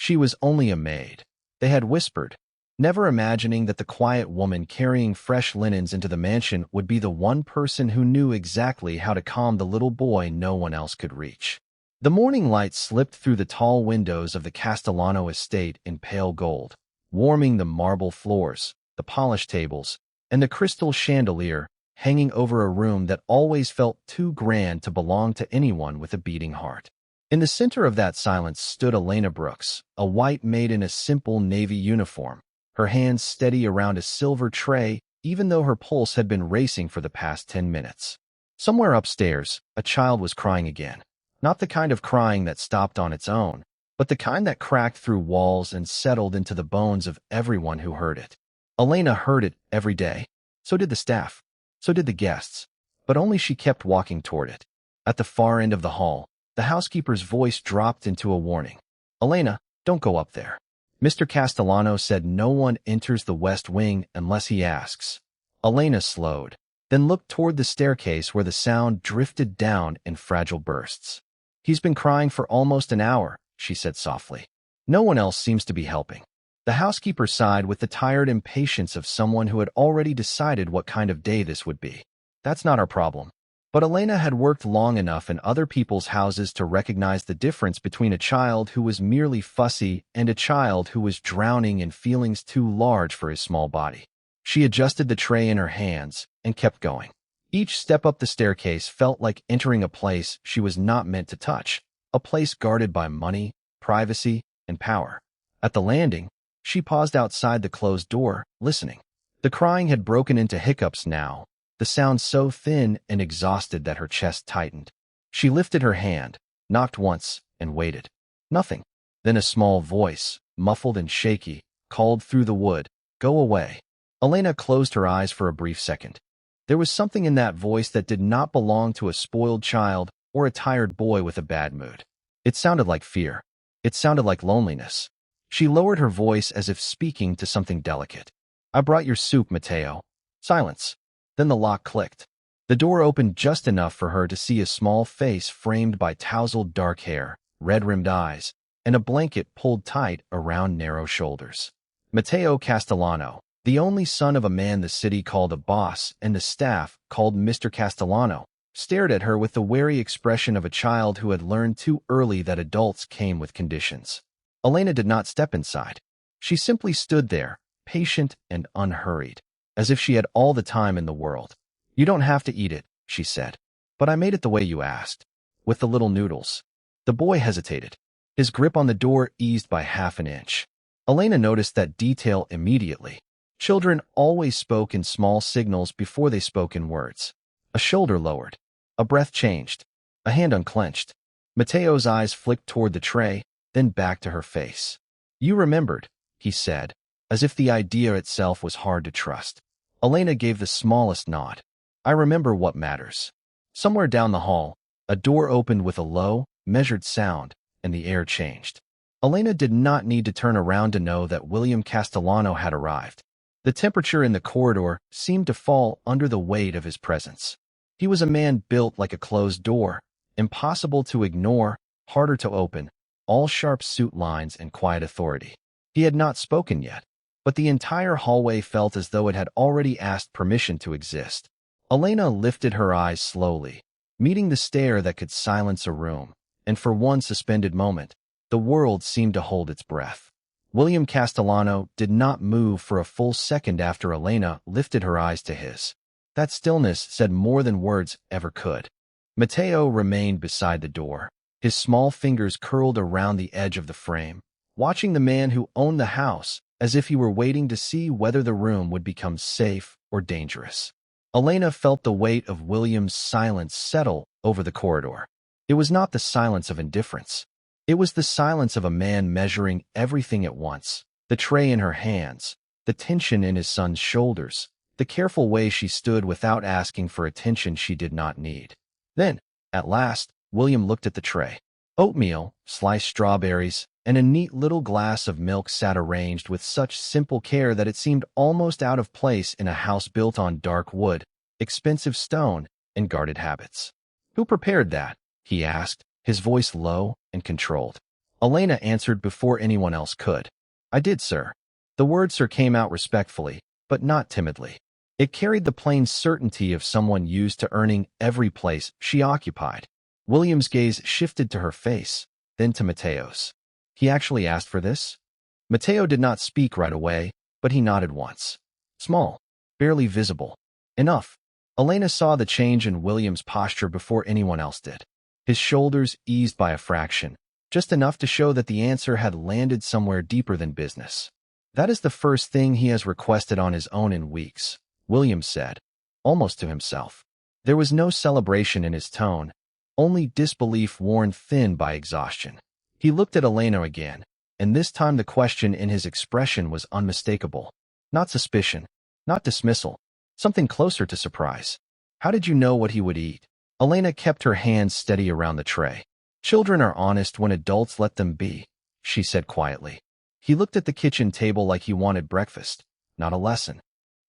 She was only a maid, they had whispered, never imagining that the quiet woman carrying fresh linens into the mansion would be the one person who knew exactly how to calm the little boy no one else could reach. The morning light slipped through the tall windows of the Castellano estate in pale gold, warming the marble floors, the polished tables, and the crystal chandelier hanging over a room that always felt too grand to belong to anyone with a beating heart. In the center of that silence stood Elena Brooks, a white maid in a simple navy uniform, her hands steady around a silver tray, even though her pulse had been racing for the past 10 minutes. Somewhere upstairs, a child was crying again. Not the kind of crying that stopped on its own, but the kind that cracked through walls and settled into the bones of everyone who heard it. Elena heard it every day. So did the staff. So did the guests. But only she kept walking toward it. At the far end of the hall, the housekeeper's voice dropped into a warning. "Elena, don't go up there. Mr. Castellano said no one enters the west wing unless he asks." Elena slowed, then looked toward the staircase where the sound drifted down in fragile bursts. "He's been crying for almost an hour," she said softly. "No one else seems to be helping." The housekeeper sighed with the tired impatience of someone who had already decided what kind of day this would be. "That's not our problem." But Elena had worked long enough in other people's houses to recognize the difference between a child who was merely fussy and a child who was drowning in feelings too large for his small body. She adjusted the tray in her hands and kept going. Each step up the staircase felt like entering a place she was not meant to touch, a place guarded by money, privacy, and power. At the landing, she paused outside the closed door, listening. The crying had broken into hiccups now, the sound so thin and exhausted that her chest tightened. She lifted her hand, knocked once, and waited. Nothing. Then a small voice, muffled and shaky, called through the wood, "Go away." Elena closed her eyes for a brief second. There was something in that voice that did not belong to a spoiled child or a tired boy with a bad mood. It sounded like fear. It sounded like loneliness. She lowered her voice as if speaking to something delicate. "I brought your soup, Mateo." Silence. Then the lock clicked. The door opened just enough for her to see a small face framed by tousled dark hair, red-rimmed eyes, and a blanket pulled tight around narrow shoulders. Mateo Castellano, the only son of a man the city called a boss and the staff called Mr. Castellano, stared at her with the wary expression of a child who had learned too early that adults came with conditions. Elena did not step inside. She simply stood there, patient and unhurried, as if she had all the time in the world. "You don't have to eat it," she said. "But I made it the way you asked, with the little noodles." The boy hesitated. His grip on the door eased by half an inch. Elena noticed that detail immediately. Children always spoke in small signals before they spoke in words. A shoulder lowered. A breath changed. A hand unclenched. Mateo's eyes flicked toward the tray, then back to her face. "You remembered," he said, as if the idea itself was hard to trust. Elena gave the smallest nod. "I remember what matters." Somewhere down the hall, a door opened with a low, measured sound, and the air changed. Elena did not need to turn around to know that William Castellano had arrived. The temperature in the corridor seemed to fall under the weight of his presence. He was a man built like a closed door, impossible to ignore, harder to open, all sharp suit lines and quiet authority. He had not spoken yet, but the entire hallway felt as though it had already asked permission to exist. Elena lifted her eyes slowly, meeting the stare that could silence a room, and for one suspended moment, the world seemed to hold its breath. William Castellano did not move for a full second after Elena lifted her eyes to his. That stillness said more than words ever could. Mateo remained beside the door, his small fingers curled around the edge of the frame, watching the man who owned the house as if he were waiting to see whether the room would become safe or dangerous. Elena felt the weight of William's silence settle over the corridor. It was not the silence of indifference. It was the silence of a man measuring everything at once, the tray in her hands, the tension in his son's shoulders, the careful way she stood without asking for attention she did not need. Then, at last, William looked at the tray. Oatmeal, sliced strawberries, and a neat little glass of milk sat arranged with such simple care that it seemed almost out of place in a house built on dark wood, expensive stone, and guarded habits. "Who prepared that?" he asked, his voice low and controlled. Elena answered before anyone else could. I did, sir. The word sir came out respectfully, but not timidly. It carried the plain certainty of someone used to earning every place she occupied. William's gaze shifted to her face, then to Mateo's. He actually asked for this? Mateo did not speak right away, but he nodded once. Small, barely visible. Enough. Elena saw the change in William's posture before anyone else did. His shoulders eased by a fraction, just enough to show that the answer had landed somewhere deeper than business. That is the first thing he has requested on his own in weeks, William said, almost to himself. There was no celebration in his tone, only disbelief worn thin by exhaustion. He looked at Elena again, and this time the question in his expression was unmistakable. Not suspicion, not dismissal, something closer to surprise. How did you know what he would eat? Elena kept her hands steady around the tray. Children are honest when adults let them be, she said quietly. He looked at the kitchen table like he wanted breakfast, not a lesson.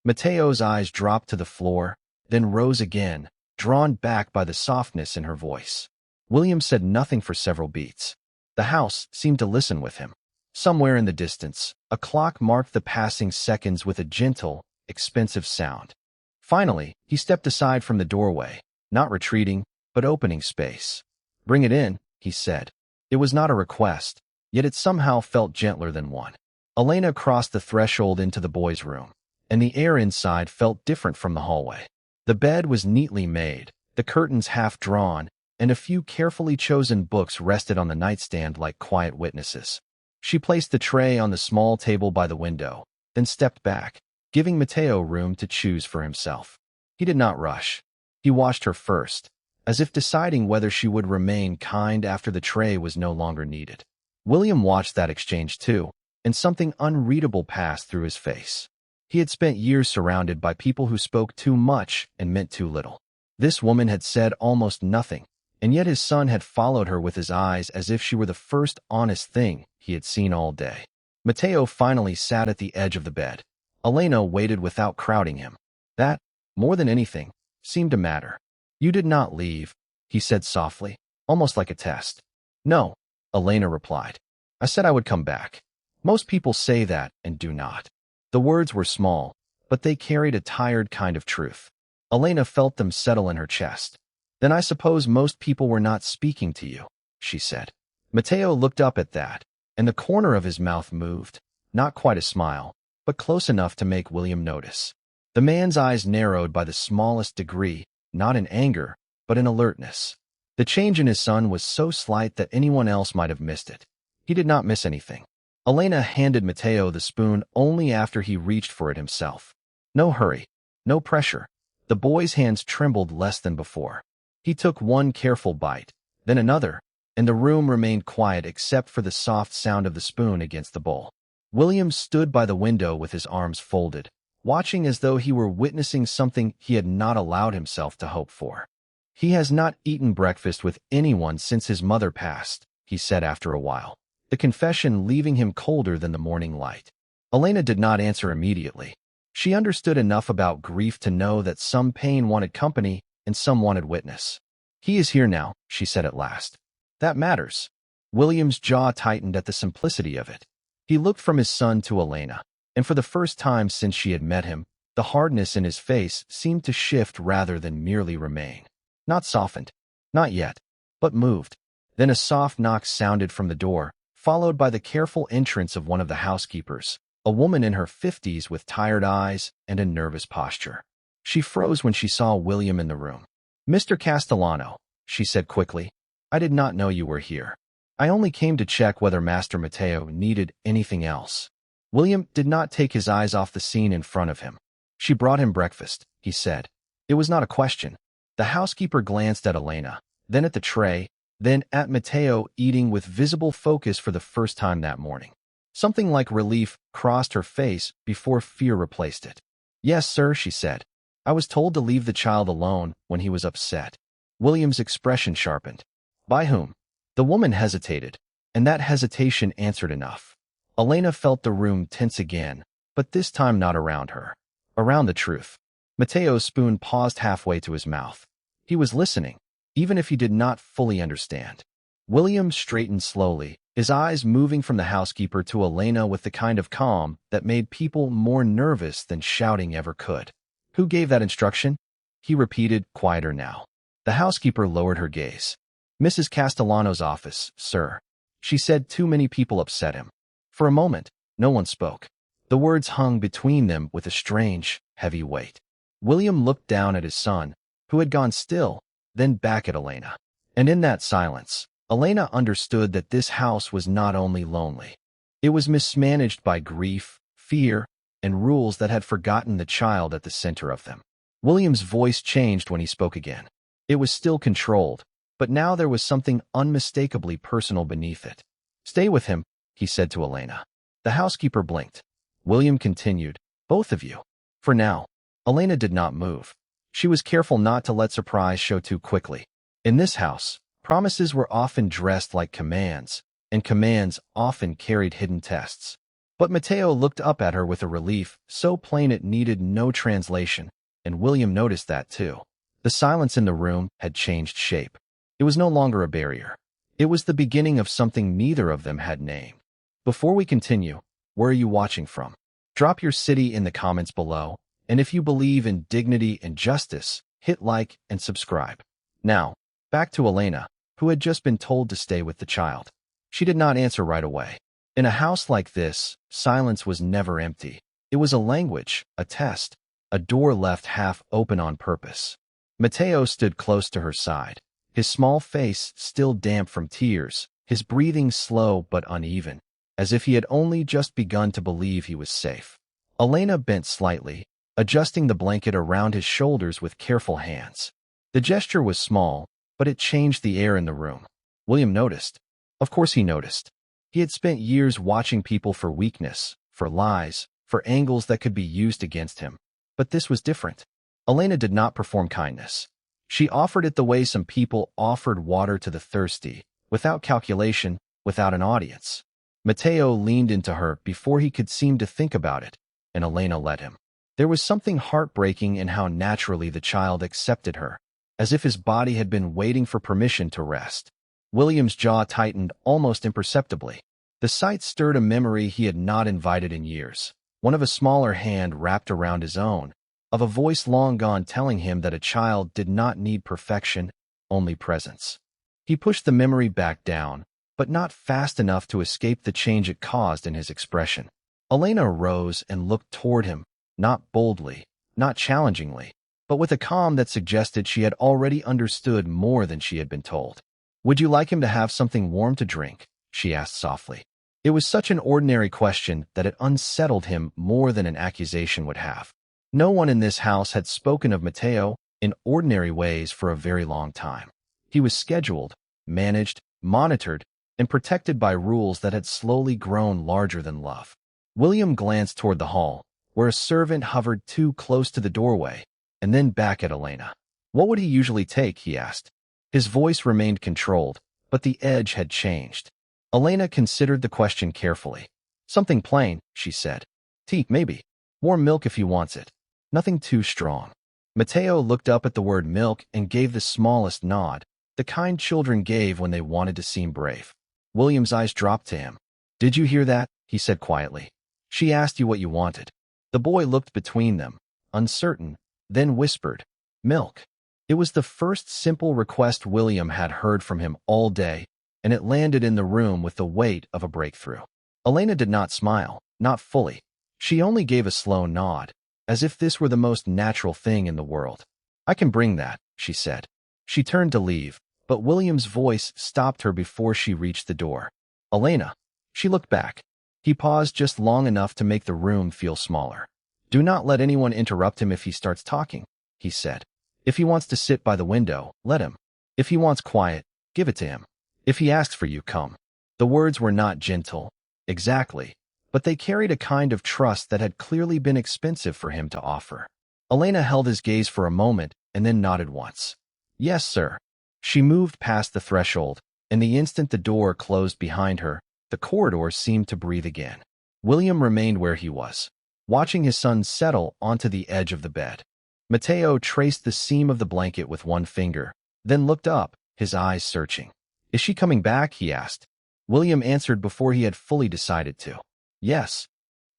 Mateo's eyes dropped to the floor, then rose again, drawn back by the softness in her voice. William said nothing for several beats. The house seemed to listen with him. Somewhere in the distance, a clock marked the passing seconds with a gentle, expensive sound. Finally, he stepped aside from the doorway, not retreating, but opening space. Bring it in, he said. It was not a request, yet it somehow felt gentler than one. Elena crossed the threshold into the boys' room, and the air inside felt different from the hallway. The bed was neatly made, the curtains half drawn, and a few carefully chosen books rested on the nightstand like quiet witnesses. She placed the tray on the small table by the window, then stepped back, giving Mateo room to choose for himself. He did not rush. He watched her first, as if deciding whether she would remain kind after the tray was no longer needed. William watched that exchange too, and something unreadable passed through his face. He had spent years surrounded by people who spoke too much and meant too little. This woman had said almost nothing, and yet his son had followed her with his eyes as if she were the first honest thing he had seen all day. Mateo finally sat at the edge of the bed. Elena waited without crowding him. That, more than anything, seemed to matter. You did not leave, he said softly, almost like a test. No, Elena replied. I said I would come back. Most people say that and do not. The words were small, but they carried a tired kind of truth. Elena felt them settle in her chest. Then I suppose most people were not speaking to you, she said. Mateo looked up at that, and the corner of his mouth moved, not quite a smile, but close enough to make William notice. The man's eyes narrowed by the smallest degree, not in anger, but in alertness. The change in his son was so slight that anyone else might have missed it. He did not miss anything. Elena handed Mateo the spoon only after he reached for it himself. No hurry, no pressure. The boy's hands trembled less than before. He took one careful bite, then another, and the room remained quiet except for the soft sound of the spoon against the bowl. William stood by the window with his arms folded, watching as though he were witnessing something he had not allowed himself to hope for. He has not eaten breakfast with anyone since his mother passed, he said after a while, the confession leaving him colder than the morning light. Elena did not answer immediately. She understood enough about grief to know that some pain wanted company and some wanted witness. He is here now, she said at last. That matters. William's jaw tightened at the simplicity of it. He looked from his son to Elena, and for the first time since she had met him, the hardness in his face seemed to shift rather than merely remain. Not softened, not yet, but moved. Then a soft knock sounded from the door, followed by the careful entrance of one of the housekeepers, a woman in her 50s with tired eyes and a nervous posture. She froze when she saw William in the room. Mr. Castellano, she said quickly, I did not know you were here. I only came to check whether Master Mateo needed anything else. William did not take his eyes off the scene in front of him. She brought him breakfast, he said. It was not a question. The housekeeper glanced at Elena, then at the tray, then at Mateo eating with visible focus for the first time that morning. Something like relief crossed her face before fear replaced it. Yes, sir, she said. I was told to leave the child alone when he was upset. William's expression sharpened. By whom? The woman hesitated, and that hesitation answered enough. Elena felt the room tense again, but this time not around her. Around the truth. Mateo's spoon paused halfway to his mouth. He was listening, even if he did not fully understand. William straightened slowly, his eyes moving from the housekeeper to Elena with the kind of calm that made people more nervous than shouting ever could. Who gave that instruction? He repeated, quieter now. The housekeeper lowered her gaze. Mrs. Castellano's office, sir. She said too many people upset him. For a moment, no one spoke. The words hung between them with a strange, heavy weight. William looked down at his son, who had gone still, then back at Elena. And in that silence, Elena understood that this house was not only lonely. It was mismanaged by grief, fear, and rules that had forgotten the child at the center of them. William's voice changed when he spoke again. It was still controlled, but now there was something unmistakably personal beneath it. Stay with him, he said to Elena. The housekeeper blinked. William continued, both of you. For now. Elena did not move. She was careful not to let surprise show too quickly. In this house, promises were often dressed like commands, and commands often carried hidden tests. But Mateo looked up at her with a relief so plain it needed no translation, and William noticed that too. The silence in the room had changed shape. It was no longer a barrier. It was the beginning of something neither of them had named. Before we continue, where are you watching from? Drop your city in the comments below, and if you believe in dignity and justice, hit like and subscribe. Now, back to Elena, who had just been told to stay with the child. She did not answer right away. In a house like this, silence was never empty. It was a language, a test, a door left half open on purpose. Mateo stood close to her side, his small face still damp from tears, his breathing slow but uneven, as if he had only just begun to believe he was safe. Elena bent slightly, adjusting the blanket around his shoulders with careful hands. The gesture was small, but it changed the air in the room. William noticed. Of course he noticed. He had spent years watching people for weakness, for lies, for angles that could be used against him. But this was different. Elena did not perform kindness. She offered it the way some people offered water to the thirsty, without calculation, without an audience. Mateo leaned into her before he could seem to think about it, and Elena let him. There was something heartbreaking in how naturally the child accepted her, as if his body had been waiting for permission to rest. William's jaw tightened almost imperceptibly. The sight stirred a memory he had not invited in years, one of a smaller hand wrapped around his own, of a voice long gone telling him that a child did not need perfection, only presence. He pushed the memory back down, but not fast enough to escape the change it caused in his expression. Elena rose and looked toward him, not boldly, not challengingly, but with a calm that suggested she had already understood more than she had been told. Would you like him to have something warm to drink? She asked softly. It was such an ordinary question that it unsettled him more than an accusation would have. No one in this house had spoken of Mateo in ordinary ways for a very long time. He was scheduled, managed, monitored, and protected by rules that had slowly grown larger than love. William glanced toward the hall, where a servant hovered too close to the doorway, and then back at Elena. What would he usually take? He asked. His voice remained controlled, but the edge had changed. Elena considered the question carefully. Something plain, she said. Tea, maybe. Warm milk if he wants it. Nothing too strong. Mateo looked up at the word milk and gave the smallest nod, the kind children gave when they wanted to seem brave. William's eyes dropped to him. Did you hear that? He said quietly. She asked you what you wanted. The boy looked between them, uncertain, then whispered, milk. It was the first simple request William had heard from him all day, and it landed in the room with the weight of a breakthrough. Elena did not smile, not fully. She only gave a slow nod, as if this were the most natural thing in the world. I can bring that, she said. She turned to leave, but William's voice stopped her before she reached the door. Elena. She looked back. He paused just long enough to make the room feel smaller. Do not let anyone interrupt him if he starts talking, he said. If he wants to sit by the window, let him. If he wants quiet, give it to him. If he asks for you, come. The words were not gentle, exactly, but they carried a kind of trust that had clearly been expensive for him to offer. Elena held his gaze for a moment and then nodded once. Yes, sir. She moved past the threshold, and the instant the door closed behind her, the corridor seemed to breathe again. William remained where he was, watching his son settle onto the edge of the bed. Mateo traced the seam of the blanket with one finger, then looked up, his eyes searching. Is she coming back? He asked. William answered before he had fully decided to. Yes.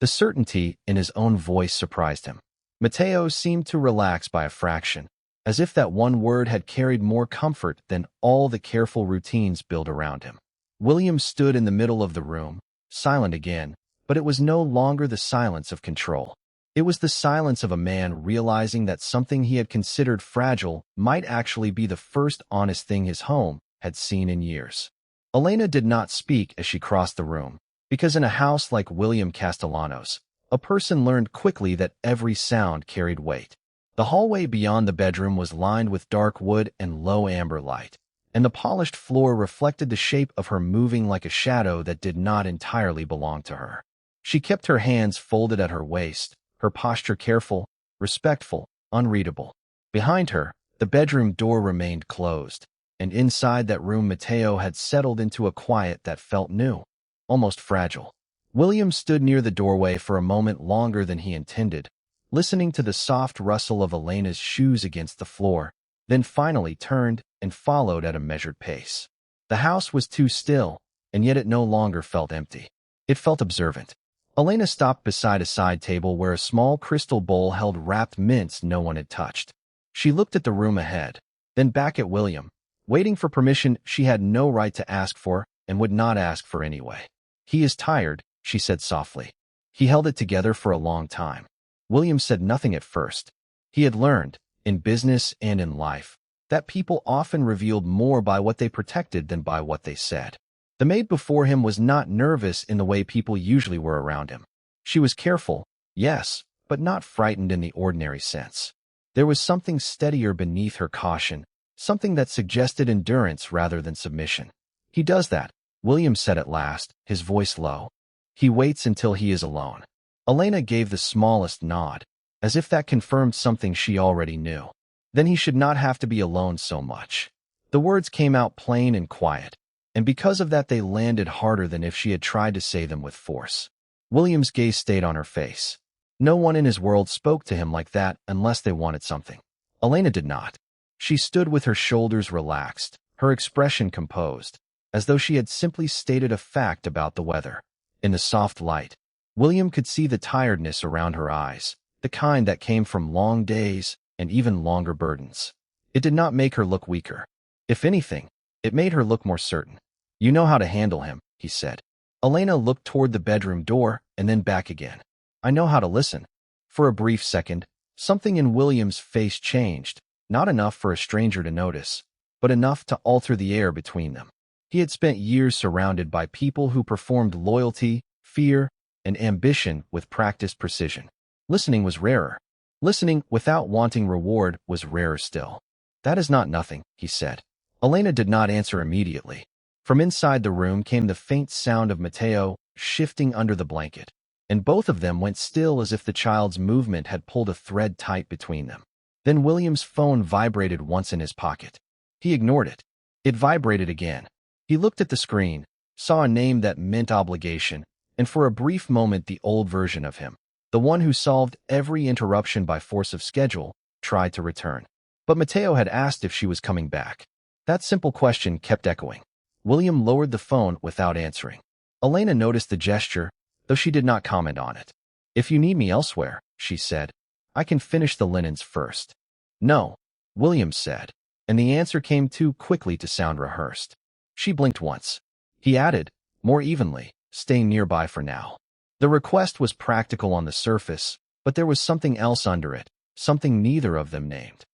The certainty in his own voice surprised him. Mateo seemed to relax by a fraction, as if that one word had carried more comfort than all the careful routines built around him. William stood in the middle of the room, silent again, but it was no longer the silence of control. It was the silence of a man realizing that something he had considered fragile might actually be the first honest thing his home had seen in years. Elena did not speak as she crossed the room, because in a house like William Castellano's, a person learned quickly that every sound carried weight. The hallway beyond the bedroom was lined with dark wood and low amber light, and the polished floor reflected the shape of her moving like a shadow that did not entirely belong to her. She kept her hands folded at her waist, her posture careful, respectful, unreadable. Behind her, the bedroom door remained closed, and inside that room Mateo had settled into a quiet that felt new, almost fragile. William stood near the doorway for a moment longer than he intended, listening to the soft rustle of Elena's shoes against the floor, then finally turned and followed at a measured pace. The house was too still, and yet it no longer felt empty. It felt observant. Elena stopped beside a side table where a small crystal bowl held wrapped mints no one had touched. She looked at the room ahead, then back at William, waiting for permission she had no right to ask for and would not ask for anyway. He is tired, she said softly. He held it together for a long time. William said nothing at first. He had learned, in business and in life, that people often revealed more by what they protected than by what they said. The maid before him was not nervous in the way people usually were around him. She was careful, yes, but not frightened in the ordinary sense. There was something steadier beneath her caution, something that suggested endurance rather than submission. He does that, William said at last, his voice low. He waits until he is alone. Elena gave the smallest nod, as if that confirmed something she already knew. Then he should not have to be alone so much. The words came out plain and quiet, and because of that they landed harder than if she had tried to say them with force. William's gaze stayed on her face. No one in his world spoke to him like that unless they wanted something. Elena did not. She stood with her shoulders relaxed, her expression composed, as though she had simply stated a fact about the weather. In the soft light, William could see the tiredness around her eyes, the kind that came from long days and even longer burdens. It did not make her look weaker. If anything, it made her look more certain. You know how to handle him, he said. Elena looked toward the bedroom door and then back again. I know how to listen. For a brief second, something in William's face changed, not enough for a stranger to notice, but enough to alter the air between them. He had spent years surrounded by people who performed loyalty, fear, and ambition with practiced precision. Listening was rarer. Listening without wanting reward was rarer still. That is not nothing, he said. Elena did not answer immediately. From inside the room came the faint sound of Mateo shifting under the blanket, and both of them went still as if the child's movement had pulled a thread tight between them. Then William's phone vibrated once in his pocket. He ignored it. It vibrated again. He looked at the screen, saw a name that meant obligation, and for a brief moment the old version of him, the one who solved every interruption by force of schedule, tried to return. But Mateo had asked if she was coming back. That simple question kept echoing. William lowered the phone without answering. Elena noticed the gesture, though she did not comment on it. If you need me elsewhere, she said, I can finish the linens first. No, William said, and the answer came too quickly to sound rehearsed. She blinked once. He added, more evenly, staying nearby for now. The request was practical on the surface, but there was something else under it, something neither of them named.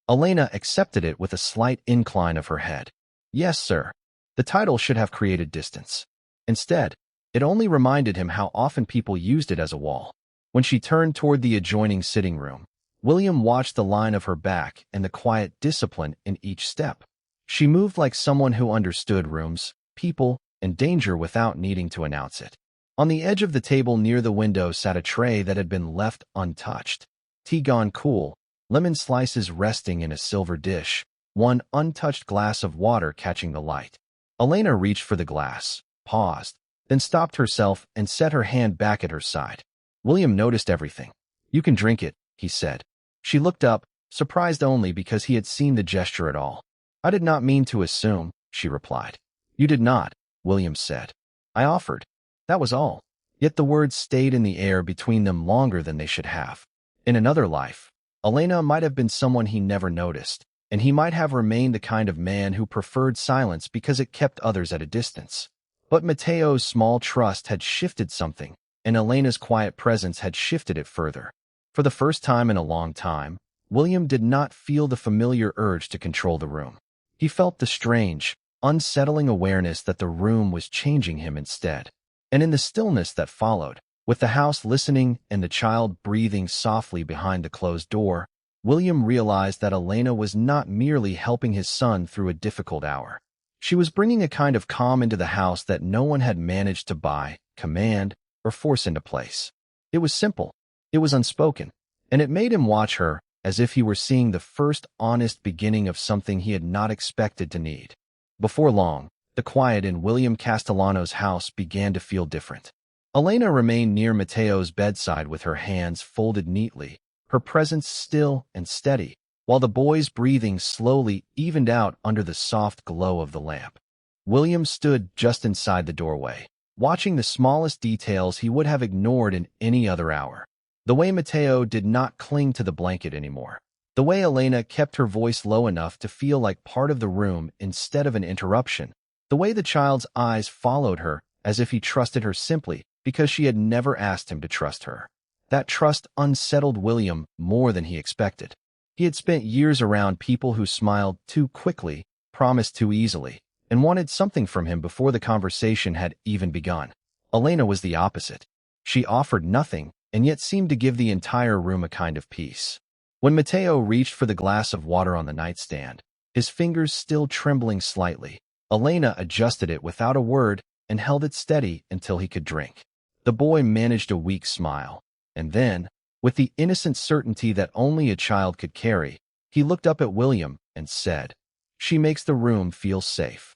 Elena accepted it with a slight incline of her head. Yes, sir. The title should have created distance. Instead, it only reminded him how often people used it as a wall. When she turned toward the adjoining sitting room, William watched the line of her back and the quiet discipline in each step. She moved like someone who understood rooms, people, and danger without needing to announce it. On the edge of the table near the window sat a tray that had been left untouched. Tea gone cool, lemon slices resting in a silver dish, one untouched glass of water catching the light. Elena reached for the glass, paused, then stopped herself and set her hand back at her side. William noticed everything. You can drink it, he said. She looked up, surprised only because he had seen the gesture at all. I did not mean to assume, she replied. You did not, William said. I offered. That was all. Yet the words stayed in the air between them longer than they should have. In another life, Elena might have been someone he never noticed, and he might have remained the kind of man who preferred silence because it kept others at a distance. But Mateo's small trust had shifted something, and Elena's quiet presence had shifted it further. For the first time in a long time, William did not feel the familiar urge to control the room. He felt the strange, unsettling awareness that the room was changing him instead. And in the stillness that followed, with the house listening and the child breathing softly behind the closed door, William realized that Elena was not merely helping his son through a difficult hour. She was bringing a kind of calm into the house that no one had managed to buy, command, or force into place. It was simple, it was unspoken, and it made him watch her as if he were seeing the first honest beginning of something he had not expected to need. Before long, the quiet in William Castellano's house began to feel different. Elena remained near Mateo's bedside with her hands folded neatly, her presence still and steady, while the boy's breathing slowly evened out under the soft glow of the lamp. William stood just inside the doorway, watching the smallest details he would have ignored in any other hour. The way Mateo did not cling to the blanket anymore. The way Elena kept her voice low enough to feel like part of the room instead of an interruption. The way the child's eyes followed her as if he trusted her simply because she had never asked him to trust her. That trust unsettled William more than he expected. He had spent years around people who smiled too quickly, promised too easily, and wanted something from him before the conversation had even begun. Elena was the opposite. She offered nothing and yet seemed to give the entire room a kind of peace. When Mateo reached for the glass of water on the nightstand, his fingers still trembling slightly, Elena adjusted it without a word and held it steady until he could drink. The boy managed a weak smile, and then, with the innocent certainty that only a child could carry, he looked up at William and said, "She makes the room feel safe."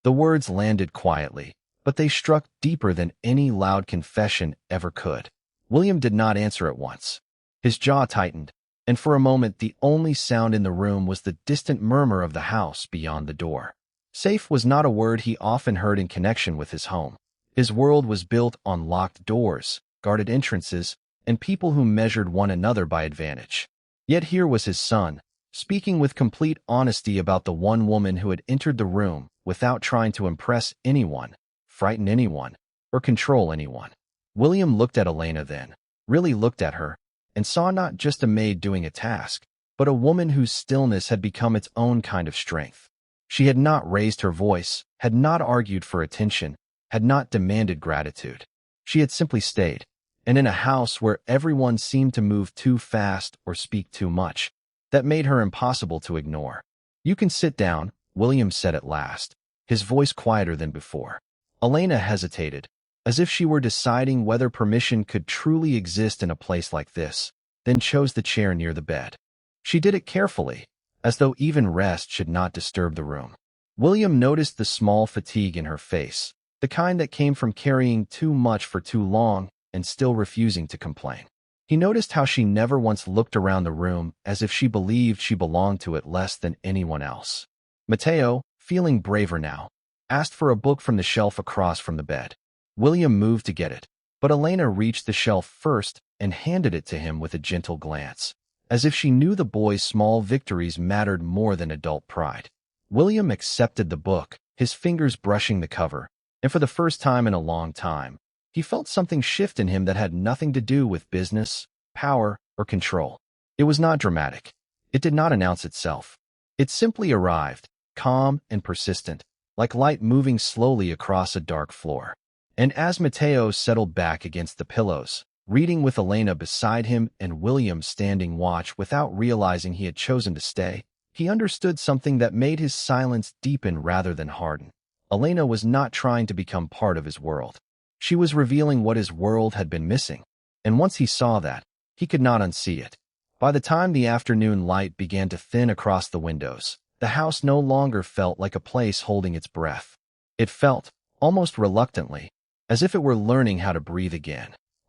The words landed quietly, but they struck deeper than any loud confession ever could. William did not answer at once. His jaw tightened, and for a moment the only sound in the room was the distant murmur of the house beyond the door. Safe was not a word he often heard in connection with his home. His world was built on locked doors, guarded entrances, and people who measured one another by advantage. Yet here was his son, speaking with complete honesty about the one woman who had entered the room without trying to impress anyone, frighten anyone, or control anyone. William looked at Elena then, really looked at her, and saw not just a maid doing a task, but a woman whose stillness had become its own kind of strength. She had not raised her voice, had not argued for attention, had not demanded gratitude. She had simply stayed, and in a house where everyone seemed to move too fast or speak too much, that made her impossible to ignore. "You can sit down," William said at last, his voice quieter than before. Elena hesitated, as if she were deciding whether permission could truly exist in a place like this, then chose the chair near the bed. She did it carefully, as though even rest should not disturb the room. William noticed the small fatigue in her face, the kind that came from carrying too much for too long and still refusing to complain. He noticed how she never once looked around the room as if she believed she belonged to it less than anyone else. Mateo, feeling braver now, asked for a book from the shelf across from the bed. William moved to get it, but Elena reached the shelf first and handed it to him with a gentle glance, as if she knew the boy's small victories mattered more than adult pride. William accepted the book, his fingers brushing the cover, and for the first time in a long time, he felt something shift in him that had nothing to do with business, power, or control. It was not dramatic. It did not announce itself. It simply arrived, calm and persistent, like light moving slowly across a dark floor. And as Mateo settled back against the pillows, reading with Elena beside him and William standing watch without realizing he had chosen to stay, he understood something that made his silence deepen rather than harden. Elena was not trying to become part of his world. She was revealing what his world had been missing, and once he saw that, he could not unsee it. By the time the afternoon light began to thin across the windows, the house no longer felt like a place holding its breath. It felt, almost reluctantly, as if it were learning how to breathe again.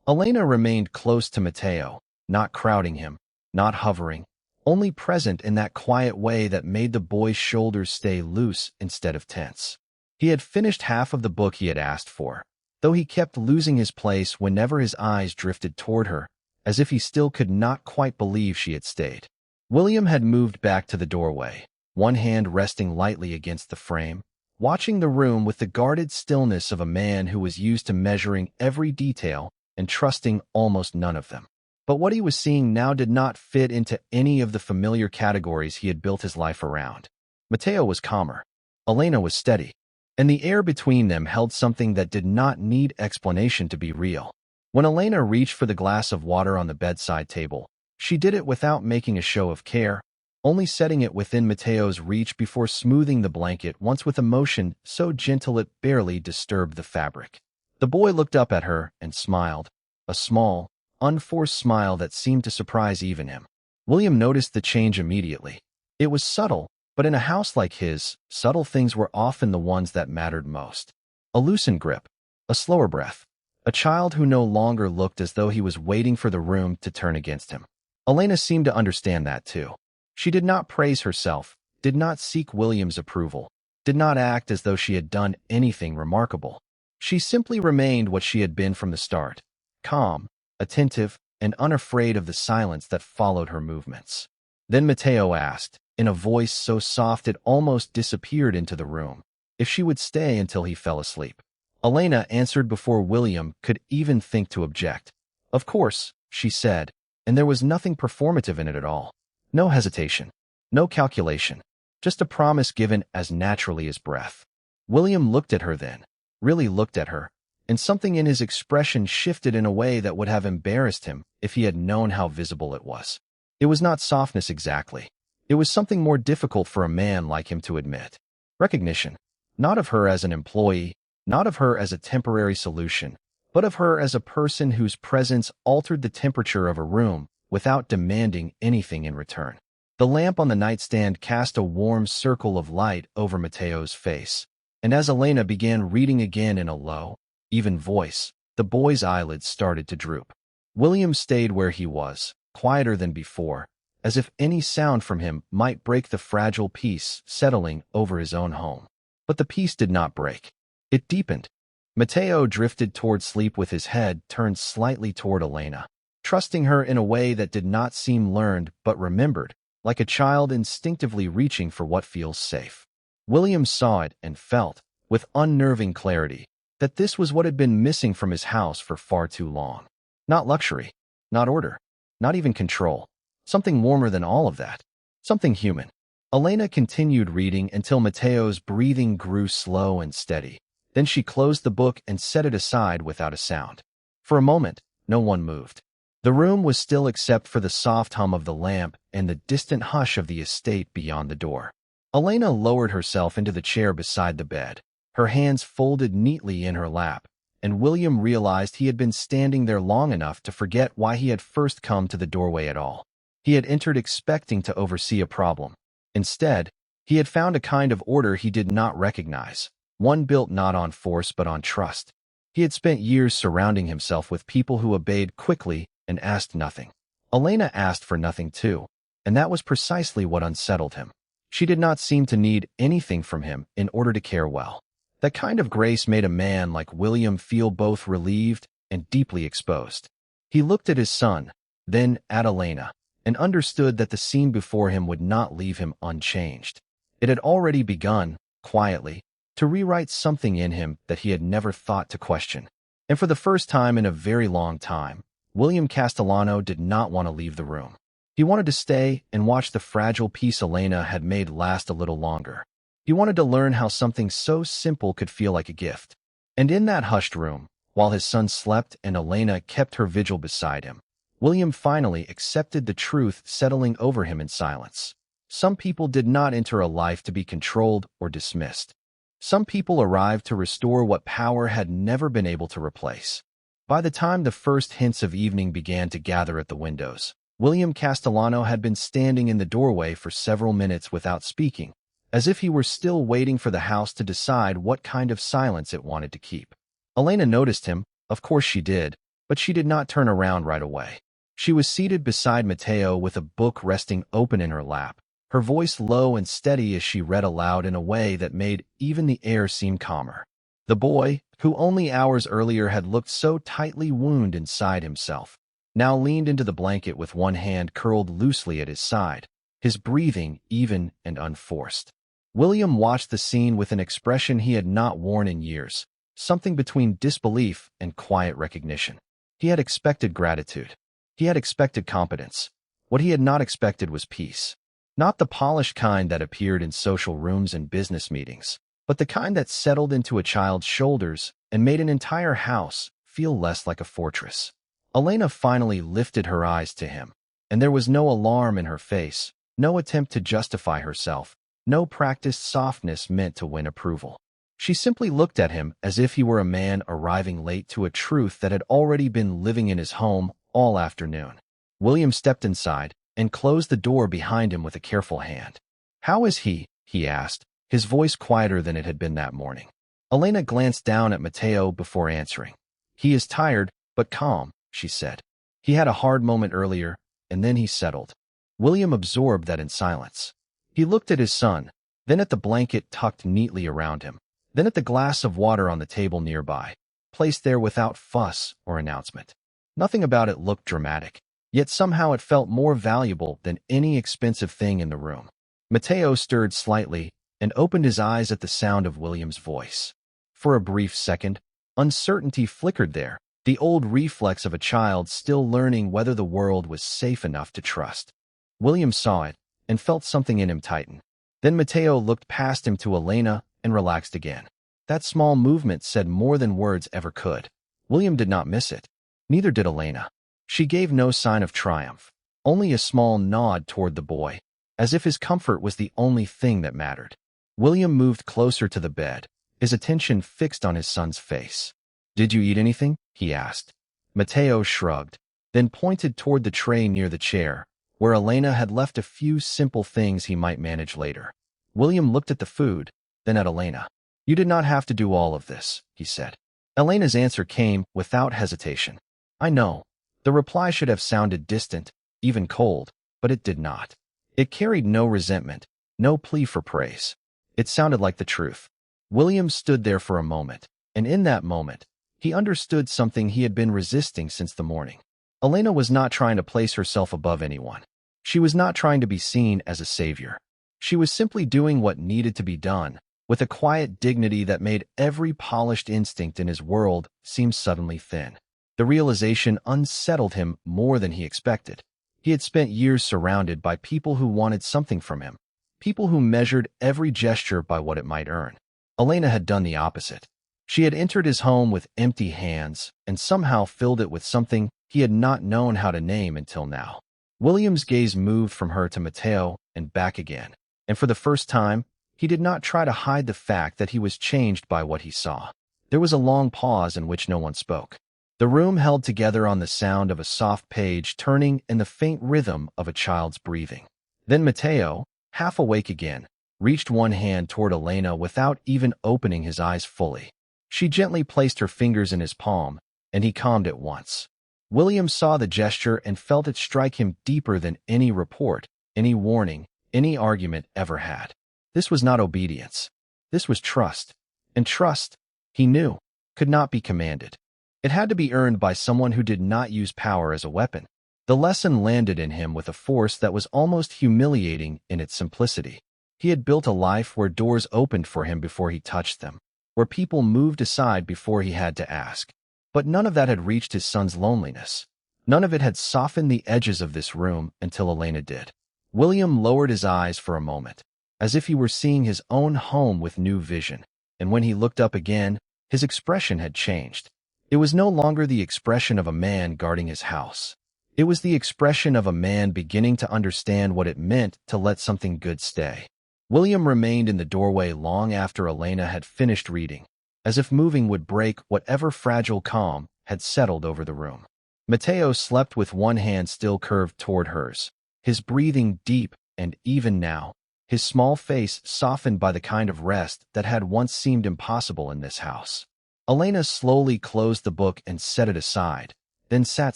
Elena remained close to Mateo, not crowding him, not hovering, only present in that quiet way that made the boy's shoulders stay loose instead of tense. He had finished half of the book he had asked for, though he kept losing his place whenever his eyes drifted toward her, as if he still could not quite believe she had stayed. William had moved back to the doorway, one hand resting lightly against the frame, watching the room with the guarded stillness of a man who was used to measuring every detail and trusting almost none of them. But what he was seeing now did not fit into any of the familiar categories he had built his life around. Mateo was calmer. Elena was steady. And the air between them held something that did not need explanation to be real. When Elena reached for the glass of water on the bedside table, she did it without making a show of care, only setting it within Mateo's reach before smoothing the blanket once with a motion so gentle it barely disturbed the fabric. The boy looked up at her and smiled, a small, unforced smile that seemed to surprise even him. William noticed the change immediately. It was subtle, but in a house like his, subtle things were often the ones that mattered most. A loosened grip, a slower breath, a child who no longer looked as though he was waiting for the room to turn against him. Elena seemed to understand that too. She did not praise herself, did not seek William's approval, did not act as though she had done anything remarkable. She simply remained what she had been from the start, calm, attentive, and unafraid of the silence that followed her movements. Then Mateo asked, in a voice so soft it almost disappeared into the room, if she would stay until he fell asleep. Elena answered before William could even think to object. Of course, she said, and there was nothing performative in it at all. No hesitation, no calculation, just a promise given as naturally as breath. William looked at her then, really looked at her, and something in his expression shifted in a way that would have embarrassed him if he had known how visible it was. It was not softness exactly. It was something more difficult for a man like him to admit. Recognition, not of her as an employee, not of her as a temporary solution, but of her as a person whose presence altered the temperature of a room without demanding anything in return. The lamp on the nightstand cast a warm circle of light over Mateo's face, and as Elena began reading again in a low, even voice, the boy's eyelids started to droop. William stayed where he was, quieter than before, as if any sound from him might break the fragile peace settling over his own home. But the peace did not break. It deepened. Mateo drifted toward sleep with his head turned slightly toward Elena, trusting her in a way that did not seem learned but remembered, like a child instinctively reaching for what feels safe. William saw it and felt, with unnerving clarity, that this was what had been missing from his house for far too long. Not luxury, not order, not even control. Something warmer than all of that. Something human. Elena continued reading until Mateo's breathing grew slow and steady. Then she closed the book and set it aside without a sound. For a moment, no one moved. The room was still except for the soft hum of the lamp and the distant hush of the estate beyond the door. Elena lowered herself into the chair beside the bed, her hands folded neatly in her lap, and William realized he had been standing there long enough to forget why he had first come to the doorway at all. He had entered expecting to oversee a problem. Instead, he had found a kind of order he did not recognize, one built not on force but on trust. He had spent years surrounding himself with people who obeyed quickly and asked nothing. Elena asked for nothing too, and that was precisely what unsettled him. She did not seem to need anything from him in order to care well. That kind of grace made a man like William feel both relieved and deeply exposed. He looked at his son, then at Elena, and understood that the scene before him would not leave him unchanged. It had already begun, quietly, to rewrite something in him that he had never thought to question. And for the first time in a very long time, William Castellano did not want to leave the room. He wanted to stay and watch the fragile peace Elena had made last a little longer. He wanted to learn how something so simple could feel like a gift. And in that hushed room, while his son slept and Elena kept her vigil beside him, William finally accepted the truth settling over him in silence. Some people did not enter a life to be controlled or dismissed. Some people arrived to restore what power had never been able to replace. By the time the first hints of evening began to gather at the windows, William Castellano had been standing in the doorway for several minutes without speaking, as if he were still waiting for the house to decide what kind of silence it wanted to keep. Elena noticed him, of course she did, but she did not turn around right away. She was seated beside Mateo with a book resting open in her lap, her voice low and steady as she read aloud in a way that made even the air seem calmer. The boy, who only hours earlier had looked so tightly wounded inside himself, now leaned into the blanket with one hand curled loosely at his side, his breathing even and unforced. William watched the scene with an expression he had not worn in years, something between disbelief and quiet recognition. He had expected gratitude. He had expected competence. What he had not expected was peace. Not the polished kind that appeared in social rooms and business meetings, but the kind that settled into a child's shoulders and made an entire house feel less like a fortress. Elena finally lifted her eyes to him, and there was no alarm in her face, no attempt to justify herself, no practiced softness meant to win approval. She simply looked at him as if he were a man arriving late to a truth that had already been living in his home all afternoon. William stepped inside and closed the door behind him with a careful hand. "How is he?" he asked, his voice quieter than it had been that morning. Elena glanced down at Mateo before answering. "He is tired, but calm," she said. "He had a hard moment earlier, and then he settled." William absorbed that in silence. He looked at his son, then at the blanket tucked neatly around him, then at the glass of water on the table nearby, placed there without fuss or announcement. Nothing about it looked dramatic, yet somehow it felt more valuable than any expensive thing in the room. Mateo stirred slightly and opened his eyes at the sound of William's voice. For a brief second, uncertainty flickered there, the old reflex of a child still learning whether the world was safe enough to trust. William saw it and felt something in him tighten. Then Mateo looked past him to Elena and relaxed again. That small movement said more than words ever could. William did not miss it. Neither did Elena. She gave no sign of triumph, only a small nod toward the boy, as if his comfort was the only thing that mattered. William moved closer to the bed, his attention fixed on his son's face. "Did you eat anything?" he asked. Mateo shrugged, then pointed toward the tray near the chair, where Elena had left a few simple things he might manage later. William looked at the food, then at Elena. "You did not have to do all of this," he said. Elena's answer came without hesitation. "I know." The reply should have sounded distant, even cold, but it did not. It carried no resentment, no plea for praise. It sounded like the truth. William stood there for a moment, and in that moment, he understood something he had been resisting since the morning. Elena was not trying to place herself above anyone. She was not trying to be seen as a savior. She was simply doing what needed to be done, with a quiet dignity that made every polished instinct in his world seem suddenly thin. The realization unsettled him more than he expected. He had spent years surrounded by people who wanted something from him, people who measured every gesture by what it might earn. Elena had done the opposite. She had entered his home with empty hands and somehow filled it with something he had not known how to name until now. William's gaze moved from her to Mateo and back again, and for the first time, he did not try to hide the fact that he was changed by what he saw. There was a long pause in which no one spoke. The room held together on the sound of a soft page turning and the faint rhythm of a child's breathing. Then Mateo, half awake again, reached one hand toward Elena without even opening his eyes fully. She gently placed her fingers in his palm, and he calmed at once. William saw the gesture and felt it strike him deeper than any report, any warning, any argument ever had. This was not obedience. This was trust. And trust, he knew, could not be commanded. It had to be earned by someone who did not use power as a weapon. The lesson landed in him with a force that was almost humiliating in its simplicity. He had built a life where doors opened for him before he touched them, where people moved aside before he had to ask. But none of that had reached his son's loneliness. None of it had softened the edges of this room until Elena did. William lowered his eyes for a moment, as if he were seeing his own home with new vision, and when he looked up again, his expression had changed. It was no longer the expression of a man guarding his house. It was the expression of a man beginning to understand what it meant to let something good stay. William remained in the doorway long after Elena had finished reading, as if moving would break whatever fragile calm had settled over the room. Mateo slept with one hand still curved toward hers, his breathing deep and even now, his small face softened by the kind of rest that had once seemed impossible in this house. Elena slowly closed the book and set it aside, then sat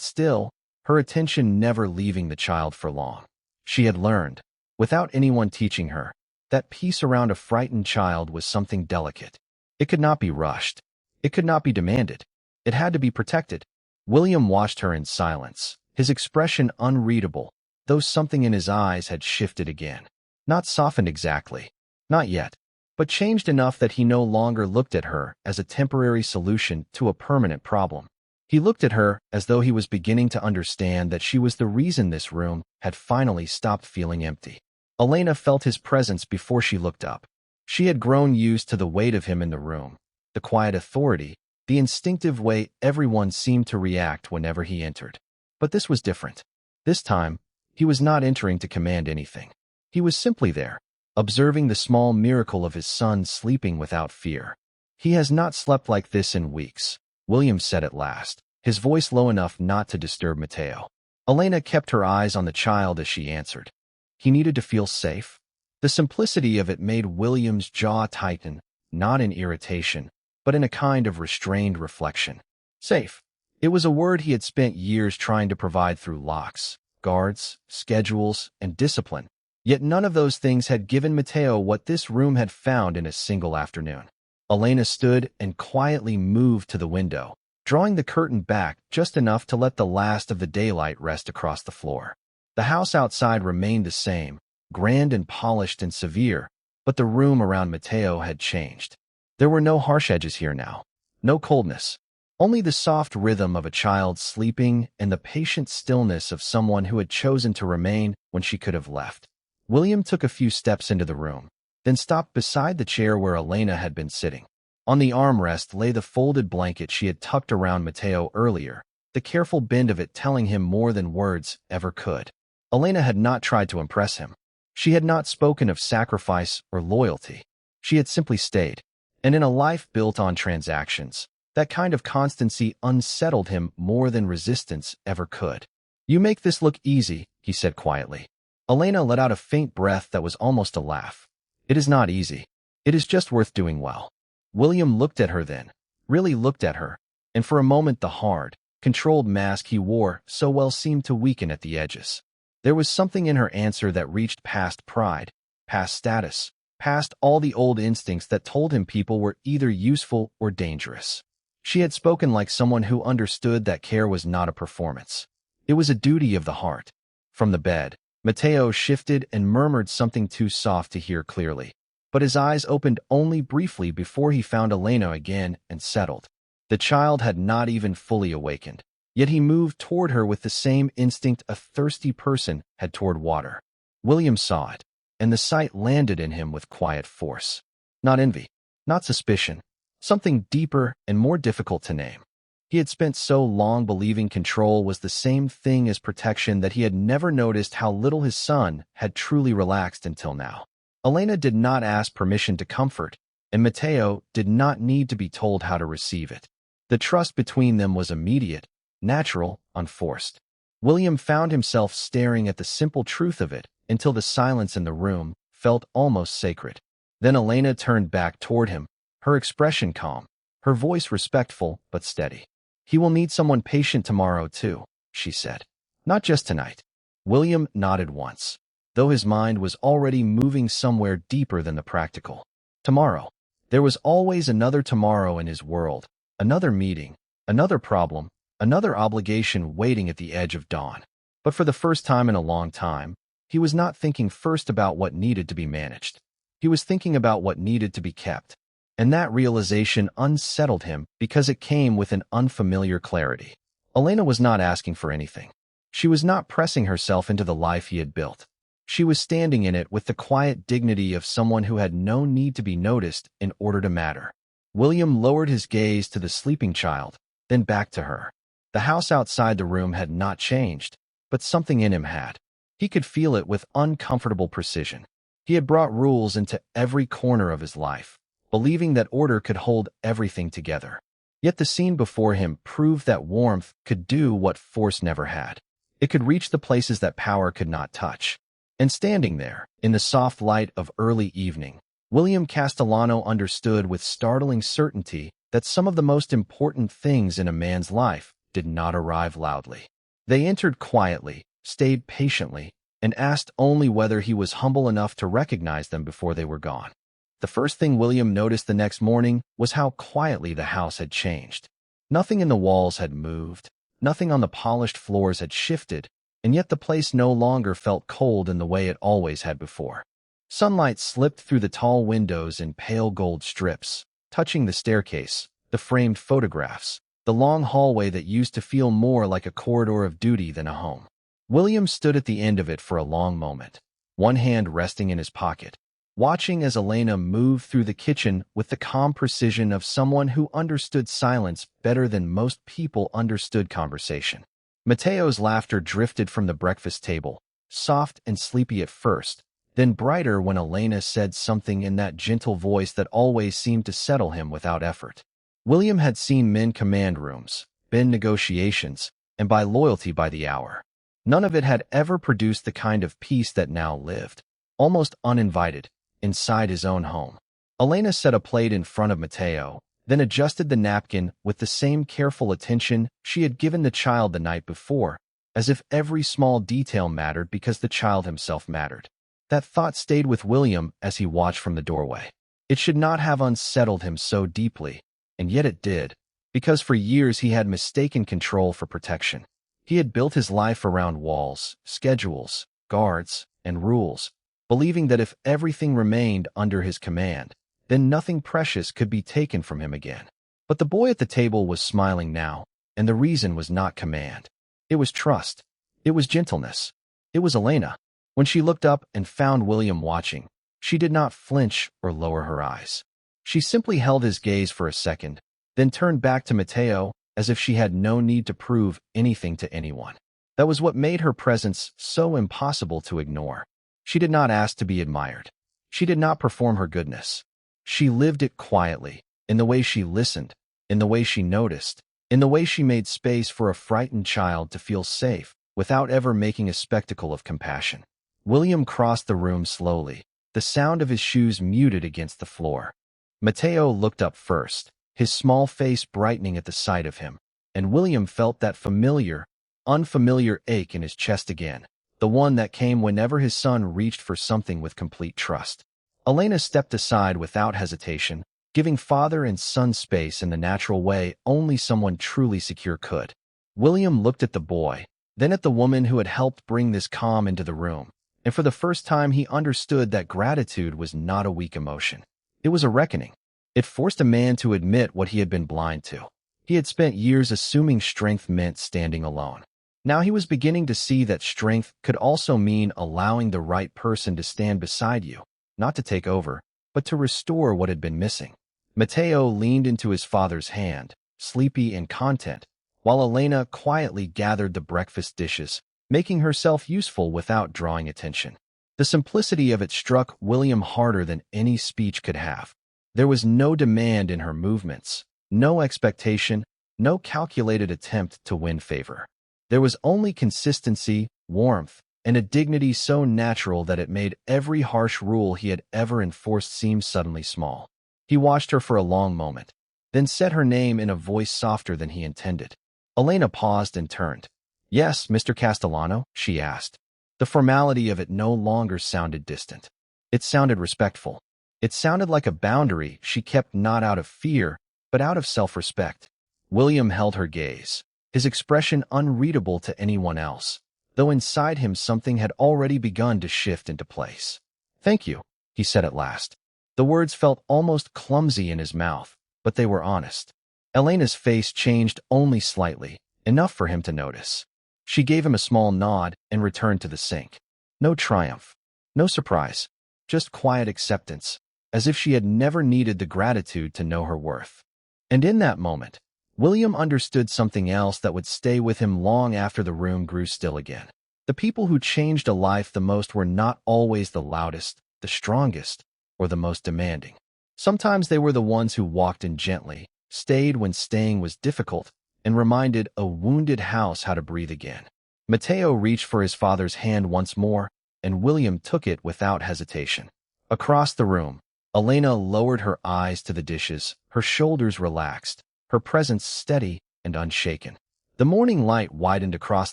still, her attention never leaving the child for long. She had learned. Without anyone teaching her, that peace around a frightened child was something delicate. It could not be rushed. It could not be demanded. It had to be protected. William watched her in silence, his expression unreadable, though something in his eyes had shifted again. Not softened exactly. Not yet. But changed enough that he no longer looked at her as a temporary solution to a permanent problem. He looked at her as though he was beginning to understand that she was the reason this room had finally stopped feeling empty. Elena felt his presence before she looked up. She had grown used to the weight of him in the room, the quiet authority, the instinctive way everyone seemed to react whenever he entered. But this was different. This time, he was not entering to command anything. He was simply there, observing the small miracle of his son sleeping without fear. "He has not slept like this in weeks," William said at last, his voice low enough not to disturb Mateo. Elena kept her eyes on the child as she answered. He needed to feel safe. The simplicity of it made William's jaw tighten, not in irritation, but in a kind of restrained reflection. Safe. It was a word he had spent years trying to provide through locks, guards, schedules, and discipline. Yet none of those things had given Mateo what this room had found in a single afternoon. Elena stood and quietly moved to the window, drawing the curtain back just enough to let the last of the daylight rest across the floor. The house outside remained the same, grand and polished and severe, but the room around Mateo had changed. There were no harsh edges here now, no coldness, only the soft rhythm of a child sleeping and the patient stillness of someone who had chosen to remain when she could have left. William took a few steps into the room, then stopped beside the chair where Elena had been sitting. On the armrest lay the folded blanket she had tucked around Mateo earlier, the careful bend of it telling him more than words ever could. Elena had not tried to impress him. She had not spoken of sacrifice or loyalty. She had simply stayed. And in a life built on transactions, that kind of constancy unsettled him more than resistance ever could. "You make this look easy," he said quietly. Elena let out a faint breath that was almost a laugh. "It is not easy. It is just worth doing well." William looked at her then, really looked at her, and for a moment the hard, controlled mask he wore so well seemed to weaken at the edges. There was something in her answer that reached past pride, past status, past all the old instincts that told him people were either useful or dangerous. She had spoken like someone who understood that care was not a performance. It was a duty of the heart. From the bed, Mateo shifted and murmured something too soft to hear clearly, but his eyes opened only briefly before he found Elena again and settled. The child had not even fully awakened, yet he moved toward her with the same instinct a thirsty person had toward water. William saw it, and the sight landed in him with quiet force. Not envy, not suspicion, something deeper and more difficult to name. He had spent so long believing control was the same thing as protection that he had never noticed how little his son had truly relaxed until now. Elena did not ask permission to comfort, and Mateo did not need to be told how to receive it. The trust between them was immediate, natural, unforced. William found himself staring at the simple truth of it until the silence in the room felt almost sacred. Then Elena turned back toward him, her expression calm, her voice respectful but steady. "He will need someone patient tomorrow too," she said. "Not just tonight." William nodded once, though his mind was already moving somewhere deeper than the practical. Tomorrow. There was always another tomorrow in his world, another meeting, another problem, another obligation waiting at the edge of dawn. But for the first time in a long time, he was not thinking first about what needed to be managed. He was thinking about what needed to be kept. And that realization unsettled him because it came with an unfamiliar clarity. Elena was not asking for anything. She was not pressing herself into the life he had built. She was standing in it with the quiet dignity of someone who had no need to be noticed in order to matter. William lowered his gaze to the sleeping child, then back to her. The house outside the room had not changed, but something in him had. He could feel it with uncomfortable precision. He had brought rules into every corner of his life, believing that order could hold everything together. Yet the scene before him proved that warmth could do what force never had. It could reach the places that power could not touch. And standing there, in the soft light of early evening, William Castellano understood with startling certainty that some of the most important things in a man's life did not arrive loudly. They entered quietly, stayed patiently, and asked only whether he was humble enough to recognize them before they were gone. The first thing William noticed the next morning was how quietly the house had changed. Nothing in the walls had moved, nothing on the polished floors had shifted, and yet the place no longer felt cold in the way it always had before. Sunlight slipped through the tall windows in pale gold strips, touching the staircase, the framed photographs, the long hallway that used to feel more like a corridor of duty than a home. William stood at the end of it for a long moment, one hand resting in his pocket, watching as Elena moved through the kitchen with the calm precision of someone who understood silence better than most people understood conversation. Mateo's laughter drifted from the breakfast table, soft and sleepy at first, then brighter when Elena said something in that gentle voice that always seemed to settle him without effort. William had seen men command rooms, been negotiations, and buy loyalty by the hour. None of it had ever produced the kind of peace that now lived, almost uninvited, inside his own home. Elena set a plate in front of Mateo, then adjusted the napkin with the same careful attention she had given the child the night before, as if every small detail mattered because the child himself mattered. That thought stayed with William as he watched from the doorway. It should not have unsettled him so deeply, and yet it did, because for years he had mistaken control for protection. He had built his life around walls, schedules, guards, and rules, believing that if everything remained under his command, then nothing precious could be taken from him again. But the boy at the table was smiling now, and the reason was not command. It was trust. It was gentleness. It was Elena. When she looked up and found William watching, she did not flinch or lower her eyes. She simply held his gaze for a second, then turned back to Mateo as if she had no need to prove anything to anyone. That was what made her presence so impossible to ignore. She did not ask to be admired. She did not perform her goodness. She lived it quietly, in the way she listened, in the way she noticed, in the way she made space for a frightened child to feel safe, without ever making a spectacle of compassion. William crossed the room slowly, the sound of his shoes muted against the floor. Mateo looked up first, his small face brightening at the sight of him, and William felt that familiar, unfamiliar ache in his chest again, the one that came whenever his son reached for something with complete trust. Elena stepped aside without hesitation, giving father and son space in the natural way only someone truly secure could. William looked at the boy, then at the woman who had helped bring this calm into the room, and for the first time he understood that gratitude was not a weak emotion. It was a reckoning. It forced a man to admit what he had been blind to. He had spent years assuming strength meant standing alone. Now he was beginning to see that strength could also mean allowing the right person to stand beside you, not to take over, but to restore what had been missing. Mateo leaned into his father's hand, sleepy and content, while Elena quietly gathered the breakfast dishes, making herself useful without drawing attention. The simplicity of it struck William harder than any speech could have. There was no demand in her movements, no expectation, no calculated attempt to win favor. There was only consistency, warmth, and a dignity so natural that it made every harsh rule he had ever enforced seem suddenly small. He watched her for a long moment, then said her name in a voice softer than he intended. Elena paused and turned. "Yes, Mr. Castellano?" she asked. The formality of it no longer sounded distant. It sounded respectful. It sounded like a boundary she kept not out of fear, but out of self-respect. William held her gaze, his expression unreadable to anyone else, though inside him something had already begun to shift into place. "Thank you," he said at last. The words felt almost clumsy in his mouth, but they were honest. Elena's face changed only slightly, enough for him to notice. She gave him a small nod and returned to the sink. No triumph, no surprise, just quiet acceptance, as if she had never needed the gratitude to know her worth. And in that moment, William understood something else that would stay with him long after the room grew still again. The people who changed a life the most were not always the loudest, the strongest, or the most demanding. Sometimes they were the ones who walked in gently, stayed when staying was difficult, and reminded a wounded house how to breathe again. Mateo reached for his father's hand once more, and William took it without hesitation. Across the room, Elena lowered her eyes to the dishes, her shoulders relaxed, her presence steady and unshaken. The morning light widened across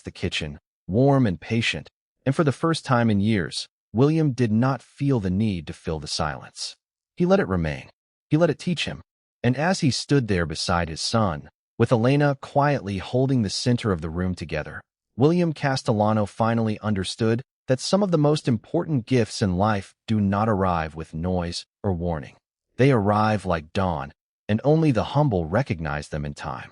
the kitchen, warm and patient, And for the first time in years, William did not feel the need to fill the silence. He let it remain. He let it teach him. And as he stood there beside his son, with Elena quietly holding the center of the room together, William Castellano finally understood that some of the most important gifts in life do not arrive with noise or warning. They arrive like dawn, and only the humble recognize them in time.